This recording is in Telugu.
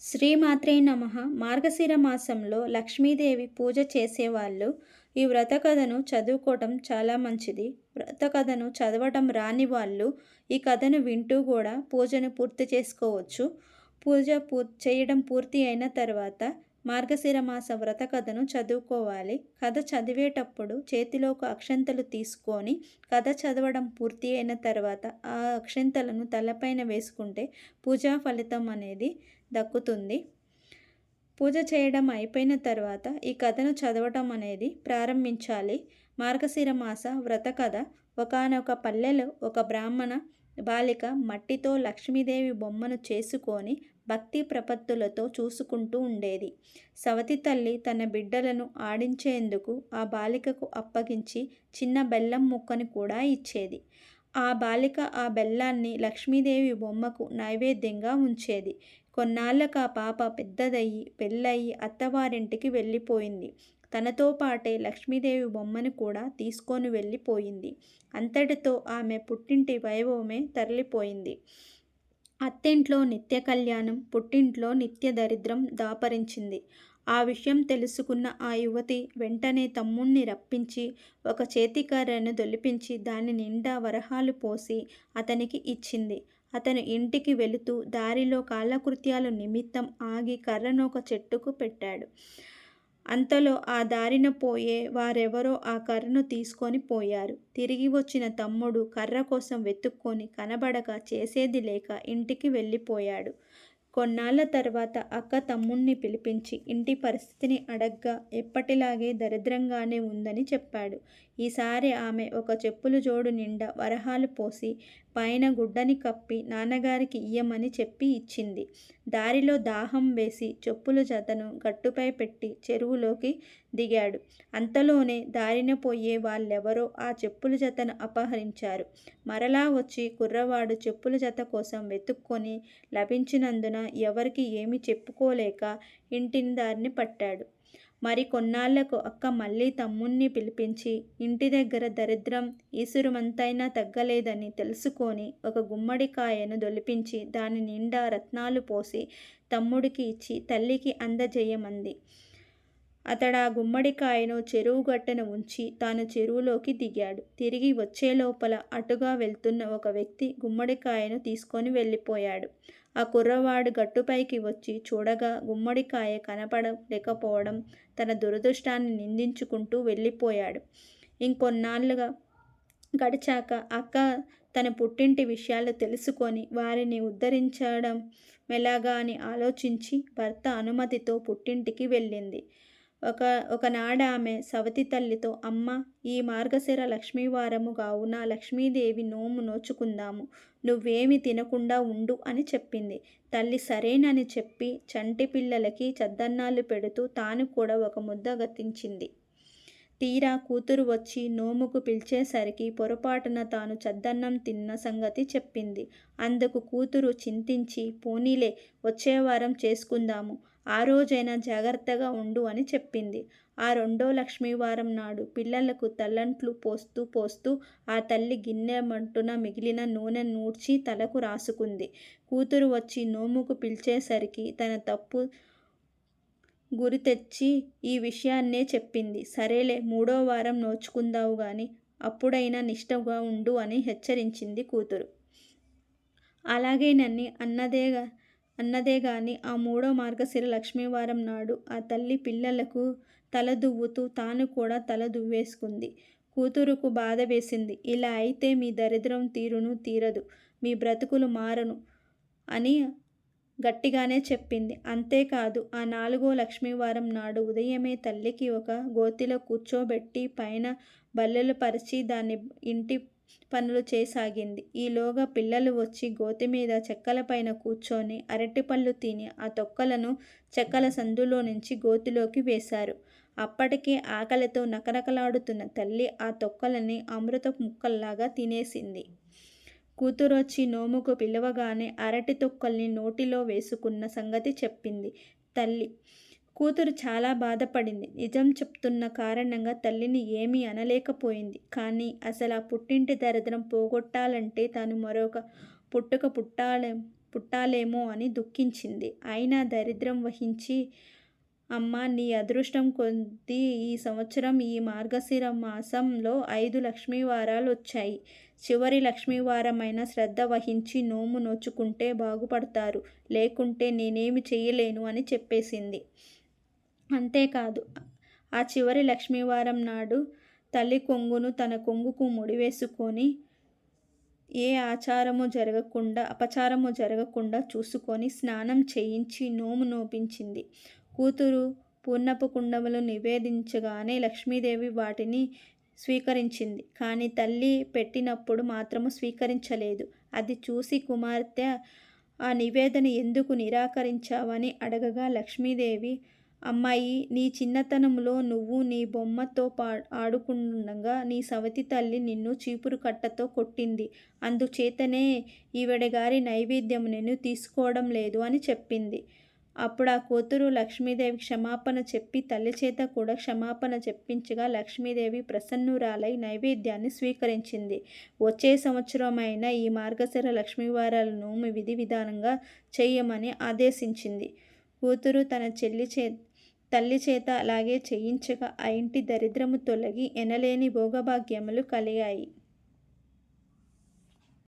శ్రీమాత్రే నమః. మార్గశిర మాసంలో లక్ష్మీదేవి పూజ చేసేవాళ్ళు ఈ వ్రత కథను చదువుకోవటం చాలా మంచిది. వ్రత కథను చదవటం రాని వాళ్ళు ఈ కథను వింటూ కూడా పూజను పూర్తి చేసుకోవచ్చు. పూజ చేయడం పూర్తి అయిన తర్వాత మార్గశిర మాస వ్రత కథను చదువుకోవాలి. కథ చదివేటప్పుడు చేతిలో ఒక అక్షంతలు తీసుకొని కథ చదవడం పూర్తి అయిన తర్వాత ఆ అక్షంతలను తలపైన వేసుకుంటే పూజా ఫలితం అనేది దక్కుతుంది. పూజ చేయడం అయిపోయిన తర్వాత ఈ కథను చదవటం అనేది ప్రారంభించాలి. మార్గశిర మాస వ్రత కథ. ఒకానొక పల్లెలో ఒక బ్రాహ్మణ బాలిక మట్టితో లక్ష్మీదేవి బొమ్మను చేసుకొని భక్తి ప్రపత్తులతో చూసుకుంటూ ఉండేది. సవతి తల్లి తన బిడ్డలను ఆడించేందుకు ఆ బాలికకు అప్పగించి చిన్న బెల్లం ముక్కను కూడా ఇచ్చేది. ఆ బాలిక ఆ బెల్లాన్ని లక్ష్మీదేవి బొమ్మకు నైవేద్యంగా ఉంచేది. కొన్నాళ్ళకు ఆ పాప పెద్దదయ్యి పెళ్ళయి అత్తవారింటికి వెళ్ళిపోయింది. తనతో పాటే లక్ష్మీదేవి బొమ్మను కూడా తీసుకొని వెళ్ళిపోయింది. అంతటితో ఆమె పుట్టింటి వైభవమే తరలిపోయింది. అత్తింట్లో నిత్య కళ్యాణం, పుట్టింట్లో నిత్య దరిద్రం దాపరించింది. ఆ విషయం తెలుసుకున్న ఆ యువతి వెంటనే తమ్ముణ్ణి రప్పించి ఒక చేతికర్రను దొలిపించి దాని నిండా వరహాలు పోసి అతనికి ఇచ్చింది. అతను ఇంటికి వెళుతూ దారిలో కాలకృత్యాల నిమిత్తం ఆగి కర్రను ఒక చెట్టుకు పెట్టాడు. అంతలో ఆ దారిన పోయే వారెవరో ఆ కర్రను తీసుకొని పోయారు. తిరిగి వచ్చిన తమ్ముడు కర్ర కోసం వెతుక్కొని కనబడక చేసేది లేక ఇంటికి వెళ్ళిపోయాడు. కొన్నాళ్ళ తర్వాత అక్క తమ్ముణ్ణి పిలిపించి ఇంటి పరిస్థితిని అడగ్గా ఎప్పటిలాగే దరిద్రంగానే ఉందని చెప్పాడు. ఈసారి ఆమె ఒక చెప్పుల జోడు నిండా వరహాలు పోసి పైన గుడ్డని కప్పి నాన్నగారికి ఇయ్యమని చెప్పి ఇచ్చింది. దారిలో దాహం వేసి చెప్పుల జతను గట్టుపై పెట్టి చెరువులోకి దిగాడు. అంతలోనే దారిన పోయే వాళ్ళెవరో ఆ చెప్పుల జతను అపహరించారు. మరలా వచ్చి కుర్రవాడు చెప్పుల జత కోసం వెతుక్కొని లభించినందున ఎవరికి ఏమీ చెప్పుకోలేక ఇంటిని దారిని పట్టాడు. మరి కొన్నాళ్లకు అక్క మళ్ళీ తమ్ముణ్ణి పిలిపించి ఇంటి దగ్గర దరిద్రం ఈసురుమంతైనా తగ్గలేదని తెలుసుకొని ఒక గుమ్మడికాయను దొలిపించి దాని నిండా రత్నాలు పోసి తమ్ముడికి ఇచ్చి తల్లికి అందజేయమంది. అతడా గుమ్మడికాయను చెరువు గట్టున ఉంచి తాను చెరువులోకి దిగాడు. తిరిగి వచ్చే లోపల అటుగా వెళ్తున్న ఒక వ్యక్తి గుమ్మడికాయను తీసుకొని వెళ్ళిపోయాడు. ఆ కుర్రవాడు గట్టుపైకి వచ్చి చూడగా గుమ్మడికాయ కనపడలేకపోవడం తన దురదృష్టాన్ని నిందించుకుంటూ వెళ్ళిపోయాడు. ఇంకొన్నాళ్ళుగా గడిచాక అక్క తన పుట్టింటి విషయాలు తెలుసుకొని వారిని ఉద్ధరించడం ఎలాగా అని ఆలోచించి భర్త అనుమతితో పుట్టింటికి వెళ్ళింది. ఒకనాడు ఆమె సవతి తల్లితో, అమ్మ, ఈ మార్గశిర లక్ష్మీవారము కావున లక్ష్మీదేవి నోము నోచుకుందాము. నువ్వేమి తినకుండా ఉండు అని చెప్పింది. తల్లి సరేనని చెప్పి చంటి పిల్లలకి చద్దన్నాలు పెడుతూ తాను కూడా ఒక ముద్ద గతించింది. తీరా కూతురు వచ్చి నోముకు పిలిచేసరికి పొరపాటున తాను చద్దన్నం తిన్న సంగతి చెప్పింది. అందుకు కూతురు చింతించి, పోనీలే, వచ్చేవారం చేసుకుందాము, ఆ రోజైనా జాగ్రత్తగా ఉండు అని చెప్పింది. ఆ రెండో లక్ష్మీవారం నాడు పిల్లలకు తలంట్లు పోస్తూ ఆ తల్లి గిన్నెమంటున మిగిలిన నూనె నూడ్చి తలకు రాసుకుంది. కూతురు వచ్చి నోముకు పిలిచేసరికి తన తప్పు గురి తెచ్చి ఈ విషయాన్నే చెప్పింది. సరేలే, మూడో వారం నోచుకుందావు గాని అప్పుడైనా నిష్టగా ఉండు అని హెచ్చరించింది కూతురు. అలాగేనని అన్నదే గాని ఆ మూడో మార్గశిర లక్ష్మీవారం నాడు ఆ తల్లి పిల్లలకు తల దువ్వుతూ తాను కూడా తల దువ్వేసుకుంది. కూతురుకు బాధ వేసింది. ఇలా అయితే మీ దరిద్రం తీరదు, మీ బ్రతుకులు మారను అని గట్టిగానే చెప్పింది. అంతేకాదు, ఆ నాలుగో లక్ష్మీవారం నాడు ఉదయమే తల్లికి ఒక గోతిలో కూర్చోబెట్టి పైన బల్లెలు పరిచి దాన్ని ఇంటి పనులు చేయసాగింది. ఈలోగా పిల్లలు వచ్చి గోతి మీద చెక్కలపైన కూర్చొని అరటిపళ్ళు తిని ఆ తొక్కలను చెక్కల సందులో నుంచి గోతిలోకి వేశారు. అప్పటికే ఆకలితో నకనకలాడుతున్న తల్లి ఆ తొక్కలని అమృతపు ముక్కల్లాగా తినేసింది. కూతురొచ్చి నోముకు పిలవగానే అరటి తొక్కల్ని నోటిలో వేసుకున్న సంగతి చెప్పింది తల్లి. కూతురు చాలా బాధపడింది. నిజం చెప్తున్న కారణంగా తల్లిని ఏమీ అనలేకపోయింది. కానీ అసలు ఆ పుట్టింటి దరిద్రం పోగొట్టాలంటే తాను మరొక పుట్టుక పుట్టాలి పుట్టాలేమో అని దుఃఖించింది. అయినా దరిద్రం వహించి, అమ్మా, నీ అదృష్టం కొద్దీ ఈ సంవత్సరం ఈ మార్గశిర మాసంలో 5 లక్ష్మీవారాలొచ్చాయి. చివరి లక్ష్మీవారమైన శ్రద్ధ వహించి నోము నోచుకుంటే బాగుపడతారు. లేకుంటే నేనేమి చెయ్యలేను అని చెప్పేసింది. అంతేకాదు, ఆ చివరి లక్ష్మీవారం నాడు తల్లి కొంగును తన కొంగుకు ముడివేసుకొని ఏ అపచారము జరగకుండా చూసుకొని స్నానం చేయించి నోము నోపించింది. కూతురు పూర్ణపు కుండములు నివేదించగానే లక్ష్మీదేవి వాటిని స్వీకరించింది. కానీ తల్లి పెట్టినప్పుడు మాత్రము స్వీకరించలేదు. అది చూసి కుమార్తె ఆ నివేదన ఎందుకు నిరాకరించావని అడగగా లక్ష్మీదేవి, అమ్మాయి, నీ చిన్నతనంలో నువ్వు నీ బొమ్మతో ఆడుకుండగా నీ సవతి తల్లి నిన్ను చీపురు కట్టతో కొట్టింది. అందుచేతనే ఈవిడగారి నైవేద్యం నేను తీసుకోవడం లేదు అని చెప్పింది. అప్పుడు ఆ కూతురు లక్ష్మీదేవి క్షమాపణ చెప్పి తల్లిచేత కూడా క్షమాపణ చెప్పించగా లక్ష్మీదేవి ప్రసన్నురాలై నైవేద్యాన్ని స్వీకరించింది. వచ్చే సంవత్సరమైనా ఈ మార్గశిర లక్ష్మీవారాల నోము విధి విధానంగా చెయ్యమని ఆదేశించింది. కూతురు తన తల్లి చేత అలాగే చేయించగా ఆ ఇంటి దరిద్రము తొలగి ఎనలేని భోగభాగ్యములు కలిగాయి.